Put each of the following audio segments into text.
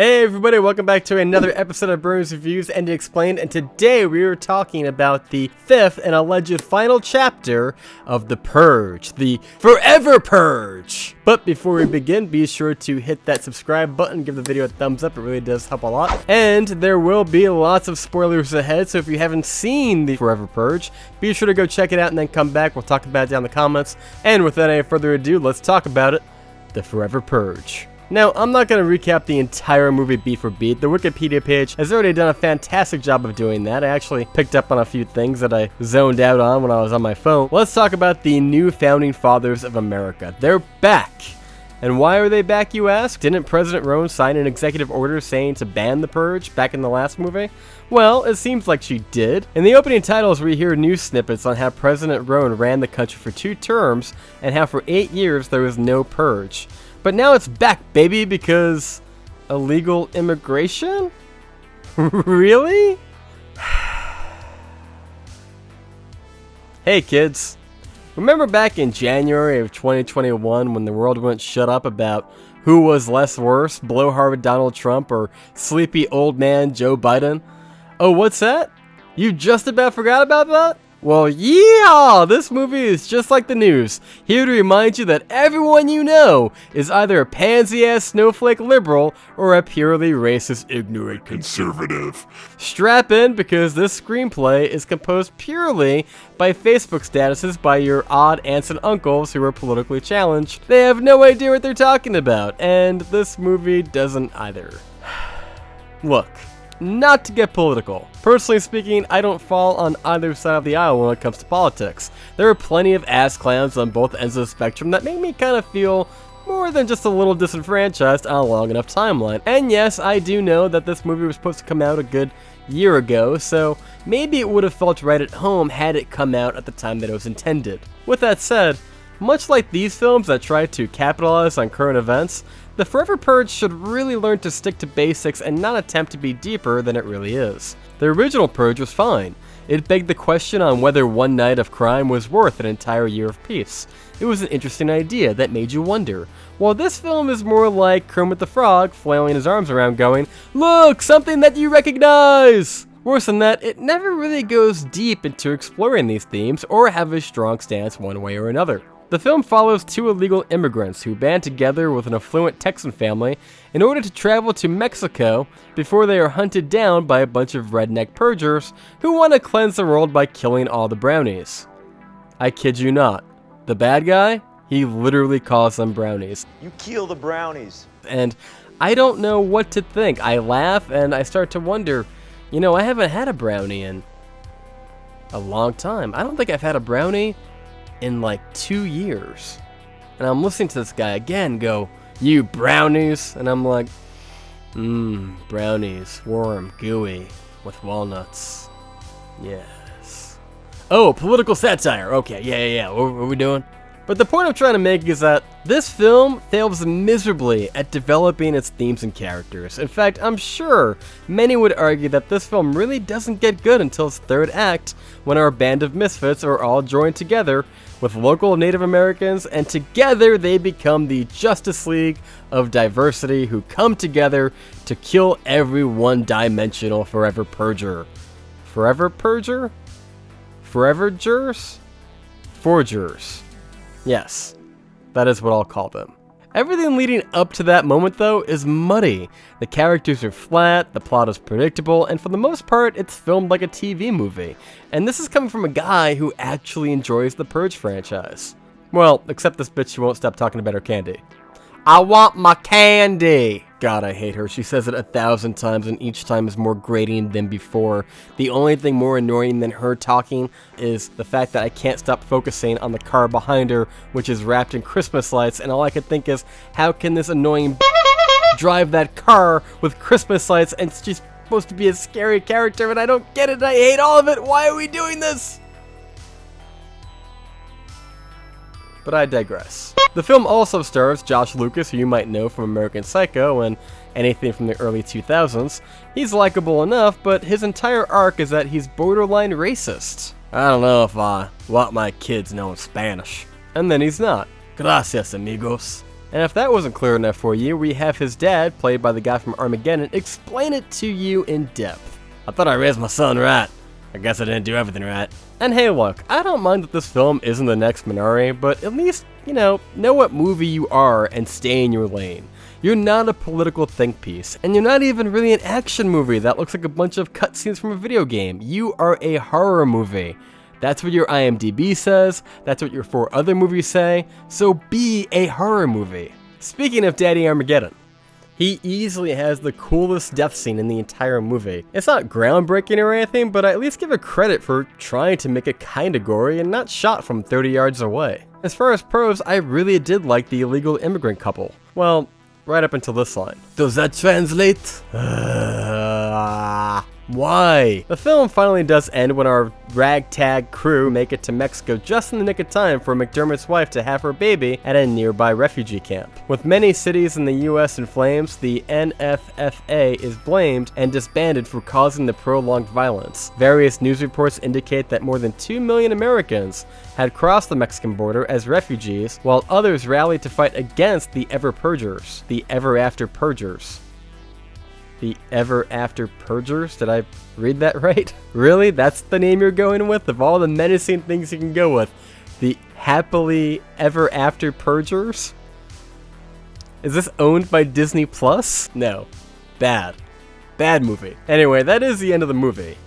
Hey everybody, welcome back to another episode of Burns Reviews and Explained, and today we are talking about the fifth and alleged final chapter of The Purge, the Forever Purge! But before we begin, be sure to hit that subscribe button, give the video a thumbs up, it really does help a lot. And there will be lots of spoilers ahead, so if you haven't seen the Forever Purge, be sure to go check it out and then come back, we'll talk about it down in the comments. And without any further ado, let's talk about it, the Forever Purge. Now, I'm not going to recap the entire movie beat for beat. The Wikipedia page has already done a fantastic job of doing that. I actually picked up on a few things that I zoned out on when I was on my phone. Let's talk about the new founding fathers of America. They're back! And why are they back, you ask? Didn't President Roane sign an executive order saying to ban the purge back in the last movie? Well, it seems like she did. In the opening titles, we hear news snippets on how President Roane ran the country for 2 terms and how for 8 years there was no purge. But now it's back, baby, because illegal immigration? Really? Hey kids, remember back in January of 2021 when the world wouldn't shut up about who was less worse, blowhard Donald Trump or sleepy old man Joe Biden? Oh, what's that? You just about forgot about that? Well, yeah! This movie is just like the news, here to remind you that everyone you know is either a pansy-ass snowflake liberal or a purely racist, ignorant conservative. Strap in, because this screenplay is composed purely by Facebook statuses by your odd aunts and uncles who are politically challenged. They have no idea what they're talking about, and this movie doesn't either. Look. Not to get political. Personally speaking, I don't fall on either side of the aisle when it comes to politics. There are plenty of ass clowns on both ends of the spectrum that make me kind of feel more than just a little disenfranchised on a long enough timeline. And yes, I do know that this movie was supposed to come out a good year ago, so maybe it would have felt right at home had it come out at the time that it was intended. With that said, much like these films that try to capitalize on current events, the Forever Purge should really learn to stick to basics and not attempt to be deeper than it really is. The original Purge was fine. It begged the question on whether one night of crime was worth an entire year of peace. It was an interesting idea that made you wonder. While this film is more like Kermit the Frog flailing his arms around going, "Look, something that you recognize!" Worse than that, it never really goes deep into exploring these themes or have a strong stance one way or another. The film follows 2 illegal immigrants who band together with an affluent Texan family in order to travel to Mexico before they are hunted down by a bunch of redneck purgers who want to cleanse the world by killing all the brownies. I kid you not. The bad guy, he literally calls them brownies. You kill the brownies. And I don't know what to think. I laugh and I start to wonder, you know, I haven't had a brownie in a long time. I don't think I've had a brownie in like 2 years. And I'm listening to this guy again go, "You brownies," and I'm like, brownies, warm, gooey, with walnuts. Yes. Oh, political satire. Okay, yeah. What are we doing? But the point I'm trying to make is that this film fails miserably at developing its themes and characters. In fact, I'm sure many would argue that this film really doesn't get good until its 3rd act, when our band of misfits are all joined together with local Native Americans, and together they become the Justice League of Diversity who come together to kill every one-dimensional Forever Purger. Forever Purger? Forever Jurors? Forgers. Yes, that is what I'll call them. Everything leading up to that moment, though, is muddy. The characters are flat, the plot is predictable, and for the most part, it's filmed like a TV movie. And this is coming from a guy who actually enjoys the Purge franchise. Well, except this bitch who won't stop talking about her candy. I want my candy! God, I hate her. She says it 1,000 times, and each time is more grating than before. The only thing more annoying than her talking is the fact that I can't stop focusing on the car behind her, which is wrapped in Christmas lights, and all I can think is, how can this annoying drive that car with Christmas lights, and she's supposed to be a scary character, and I don't get it, and I hate all of it. Why are we doing this? But I digress. The film also stars Josh Lucas, who you might know from American Psycho and anything from the early 2000s. He's likable enough, but his entire arc is that he's borderline racist. I don't know if I want my kids knowing Spanish. And then he's not. Gracias, amigos. And if that wasn't clear enough for you, we have his dad, played by the guy from Armageddon, explain it to you in depth. I thought I raised my son right. I guess I didn't do everything right. And hey look, I don't mind that this film isn't the next Minari, but at least, know what movie you are and stay in your lane. You're not a political think piece, and you're not even really an action movie that looks like a bunch of cutscenes from a video game. You are a horror movie. That's what your IMDb says, that's what your 4 other movies say, so be a horror movie. Speaking of Daddy Armageddon, he easily has the coolest death scene in the entire movie. It's not groundbreaking or anything, but I at least give it credit for trying to make it kinda gory and not shot from 30 yards away. As far as pros, I really did like the illegal immigrant couple. Well, right up until this line. Does that translate? Why? The film finally does end when our ragtag crew make it to Mexico just in the nick of time for McDermott's wife to have her baby at a nearby refugee camp. With many cities in the US in flames, the NFFA is blamed and disbanded for causing the prolonged violence. Various news reports indicate that more than 2 million Americans had crossed the Mexican border as refugees, while others rallied to fight against the Ever Purgers, the Ever After Purgers. The Ever After Purgers? Did I read that right? Really? That's the name you're going with? Of all the menacing things you can go with, the Happily Ever After Purgers? Is this owned by Disney Plus? No. Bad. Bad movie. Anyway, that is the end of the movie.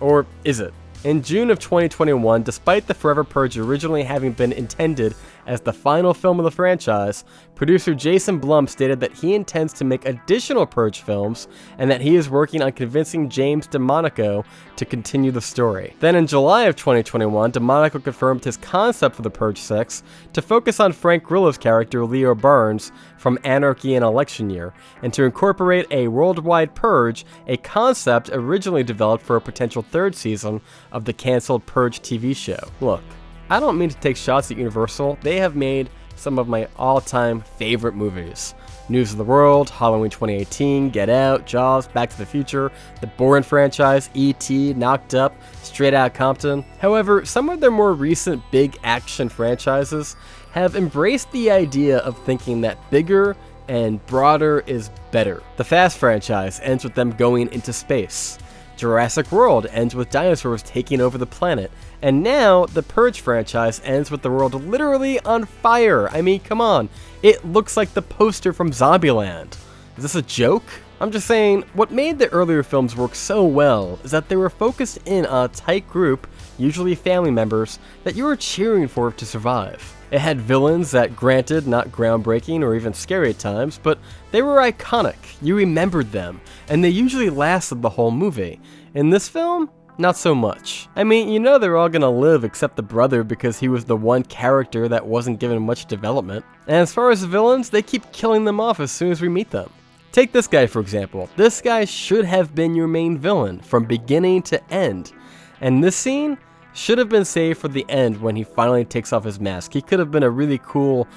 Or is it? In June of 2021, despite the Forever Purge originally having been intended as the final film of the franchise, producer Jason Blum stated that he intends to make additional Purge films and that he is working on convincing James DeMonaco to continue the story. Then in July of 2021, DeMonaco confirmed his concept for the Purge 6 to focus on Frank Grillo's character Leo Barnes from Anarchy in Election Year, and to incorporate a worldwide purge, a concept originally developed for a potential 3rd season of the cancelled Purge TV show. Look, I don't mean to take shots at Universal. They have made some of my all-time favorite movies. News of the World, Halloween 2018, Get Out, Jaws, Back to the Future, the Bourne franchise, E.T., Knocked Up, Straight Outta Compton. However, some of their more recent big action franchises have embraced the idea of thinking that bigger and broader is better. The Fast franchise ends with them going into space. Jurassic World ends with dinosaurs taking over the planet. And now, the Purge franchise ends with the world literally on fire. I mean, come on. It looks like the poster from Zombieland. Is this a joke? I'm just saying, what made the earlier films work so well is that they were focused in on a tight group, usually family members, that you were cheering for to survive. It had villains that, granted, not groundbreaking or even scary at times, but they were iconic, you remembered them, and they usually lasted the whole movie. In this film, not so much. I mean, they're all gonna live except the brother because he was the one character that wasn't given much development. And as far as the villains, they keep killing them off as soon as we meet them. Take this guy for example. This guy should have been your main villain from beginning to end. And this scene should have been saved for the end when he finally takes off his mask. He could have been a really cool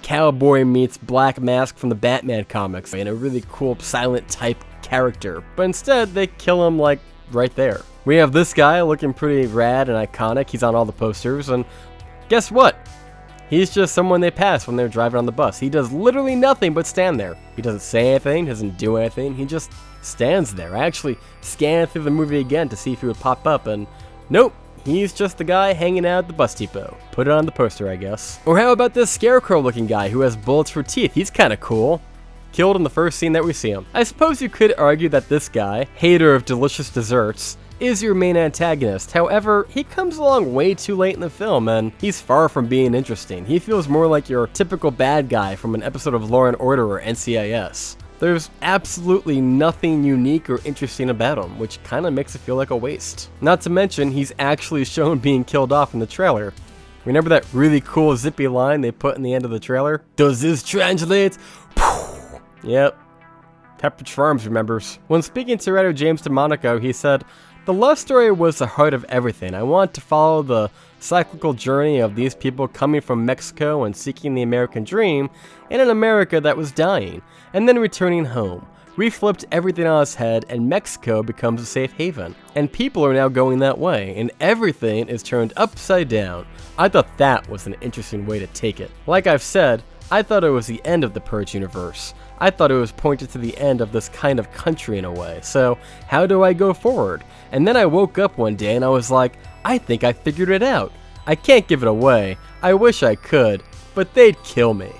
cowboy meets Black Mask from the Batman comics and a really cool silent type character. But instead, they kill him like right there. We have this guy looking pretty rad and iconic. He's on all the posters, and guess what? He's just someone they pass when they're driving on the bus. He does literally nothing but stand there. He doesn't say anything, doesn't do anything. He just stands there. I actually scanned through the movie again to see if he would pop up, and nope. He's just the guy hanging out at the bus depot. Put it on the poster, I guess. Or how about this scarecrow-looking guy who has bullets for teeth? He's kinda cool. Killed in the first scene that we see him. I suppose you could argue that this guy, hater of delicious desserts, is your main antagonist. However, he comes along way too late in the film, and he's far from being interesting. He feels more like your typical bad guy from an episode of Law & Order or NCIS. There's absolutely nothing unique or interesting about him, which kinda makes it feel like a waste. Not to mention, he's actually shown being killed off in the trailer. Remember that really cool zippy line they put in the end of the trailer? Does this translate? Yep. Pepperidge Farms remembers. When speaking to writer James DeMonaco, he said, "The love story was the heart of everything. I want to follow the cyclical journey of these people coming from Mexico and seeking the American dream in an America that was dying, and then returning home. We flipped everything on its head, and Mexico becomes a safe haven. And people are now going that way, and everything is turned upside down." I thought that was an interesting way to take it. Like I've said, I thought it was the end of the Purge universe. I thought it was pointed to the end of this kind of country in a way. So how do I go forward? And then I woke up one day and I was like, I think I figured it out. I can't give it away. I wish I could, but they'd kill me.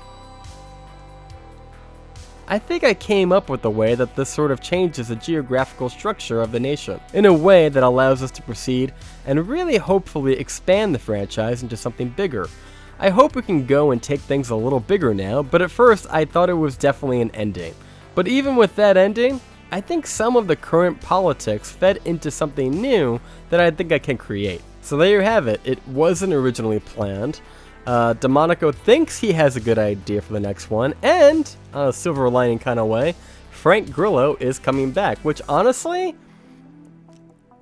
I think I came up with a way that this sort of changes the geographical structure of the nation in a way that allows us to proceed and really hopefully expand the franchise into something bigger. I hope we can go and take things a little bigger now, but at first I thought it was definitely an ending. But even with that ending, I think some of the current politics fed into something new that I think I can create. So there you have it. It wasn't originally planned. DeMonaco thinks he has a good idea for the next one, and, on a silver lining kind of way, Frank Grillo is coming back, which honestly,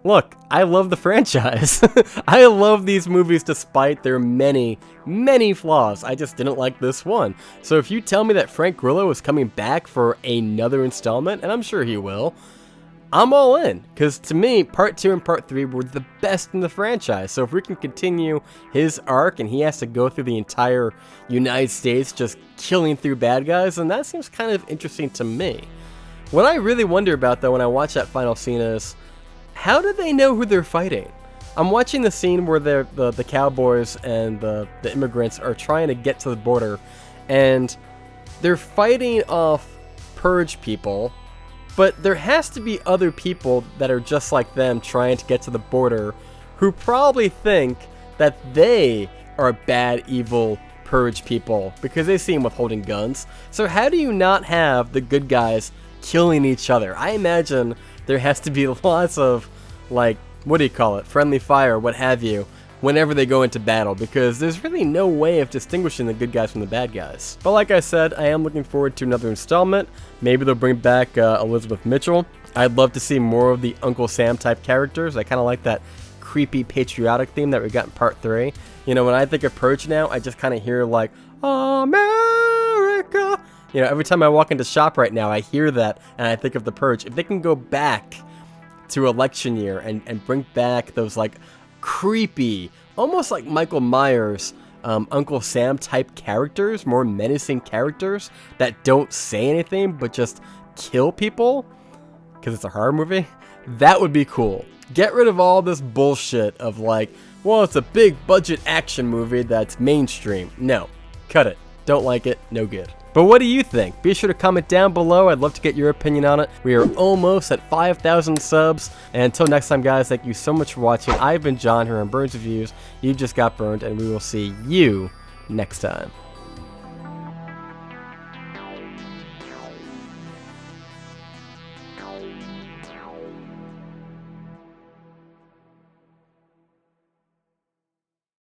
look, I love the franchise. I love these movies despite their many, many flaws. I just didn't like this one. So if you tell me that Frank Grillo is coming back for another installment, and I'm sure he will, I'm all in, because to me, Part 2 and Part 3 were the best in the franchise. So if we can continue his arc and he has to go through the entire United States just killing through bad guys, then that seems kind of interesting to me. What I really wonder about, though, when I watch that final scene is, how do they know who they're fighting? I'm watching the scene where the cowboys and the immigrants are trying to get to the border, and they're fighting off Purge people. But there has to be other people that are just like them trying to get to the border who probably think that they are bad, evil Purge people because they see them with holding guns. So how do you not have the good guys killing each other? I imagine there has to be lots of, like, what do you call it? Friendly fire, what have you, whenever they go into battle, because there's really no way of distinguishing the good guys from the bad guys. But like I said, I am looking forward to another installment. Maybe they'll bring back Elizabeth Mitchell. I'd love to see more of the Uncle Sam type characters. I kind of like that creepy patriotic theme that we got in Part 3. You know, when I think of Purge now, I just kind of hear like, America. You know, every time I walk into shop right now, I hear that and I think of the Purge. If they can go back to election year and bring back those like creepy, almost like Michael Myers, Uncle Sam type characters, more menacing characters that don't say anything but just kill people because it's a horror movie, that would be cool. Get rid of all this bullshit of like, well, it's a big budget action movie that's mainstream. No, cut it. Don't like it, no good. But what do you think? Be sure to comment down below. I'd love to get your opinion on it. We are almost at 5,000 subs. And until next time, guys, thank you so much for watching. I've been John here on Burns Reviews. You just got burned, and we will see you next time.